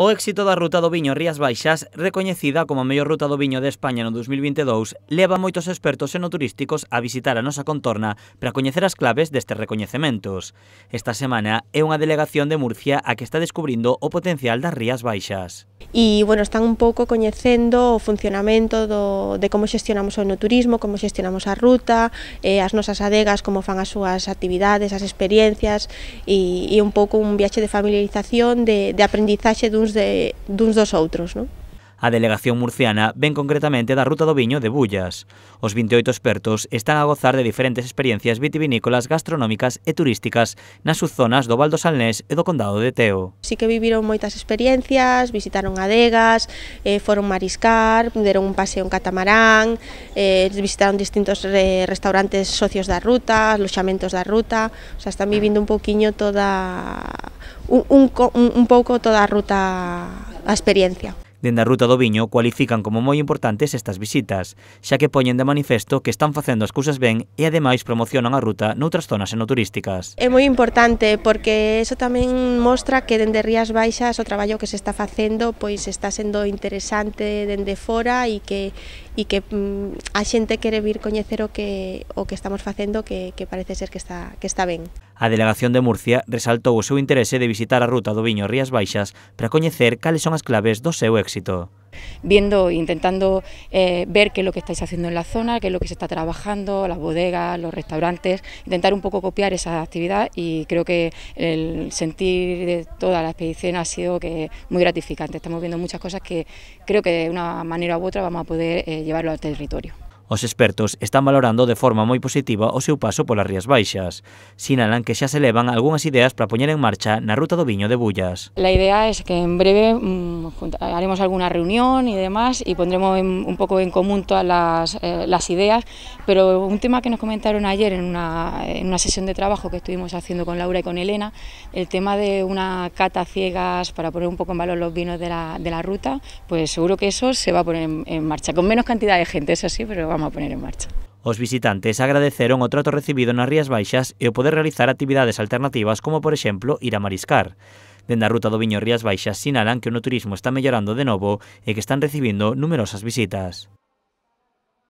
O éxito da ruta do viño Rías Baixas, recoñecida como a mellor ruta do viño de España no 2022, leva moitos expertos enoturísticos a visitar a nosa contorna para coñecer as claves destes recoñecementos. Esta semana é unha delegación de Murcia a que está descubrindo o potencial das Rías Baixas. E, bueno, están un pouco coñecendo o funcionamento de como xestionamos o enoturismo, como xestionamos a ruta, as nosas adegas, como fan as súas actividades, as experiencias e un pouco un viaxe de familiarización, de aprendizaxe duns dos outros, non? A delegación murciana ven concretamente da ruta do viño de Bullas. Os 28 expertos están a gozar de diferentes experiencias vitivinícolas, gastronómicas e turísticas nas subzonas do Val do Salnés e do Condado de Teo. Sí que viviron moitas experiencias, visitaron adegas, foron mariscar, deron un paseo en catamarán, visitaron distintos restaurantes socios da ruta, aloxamentos da ruta, o sea, están vivindo un pouquiño un pouco toda a ruta, a experiencia. Dende a ruta do viño cualifican como moi importantes estas visitas, xa que poñen de manifesto que están facendo as cousas ben e ademais promocionan a ruta noutras zonas enoturísticas. É moi importante porque eso tamén mostra que dende Rías Baixas o traballo que se está facendo pois está sendo interesante dende fora e que a xente quere vir coñecer o que estamos facendo que parece ser que está ben. A delegación de Murcia resaltou o seu interese de visitar a ruta do viño Rías Baixas para coñecer cales son as claves do seu éxito. Intentando ver qué es lo que estáis haciendo en la zona, qué es lo que se está trabajando, las bodegas, los restaurantes, intentar un poco copiar esa actividad y creo que el sentir de toda la expedición ha sido muy gratificante. Estamos viendo muchas cosas que creo que de una manera u otra vamos a poder llevarlo al territorio. Os expertos están valorando de forma moi positiva o seu paso polas Rías Baixas. Sinalan que xa se levan algunhas ideas para poñer en marcha na ruta do viño de Bullas. La idea es que en breve haremos alguna reunión y demás y pondremos un poco en común todas las ideas, pero un tema que nos comentaron ayer en una sesión de trabajo que estuvimos haciendo con Laura y con Elena, el tema de una cata ciegas para poner un poco en valor los vinos de la ruta, pues seguro que eso se va a poner en marcha, con menos cantidad de gente, eso sí, pero vamos a poner en marcha. Os visitantes agradeceron o trato recibido nas Rías Baixas e o poder realizar actividades alternativas como, por exemplo, ir a mariscar. Dende a ruta do viño Rías Baixas sinalan que o turismo está mellorando de novo e que están recibindo numerosas visitas.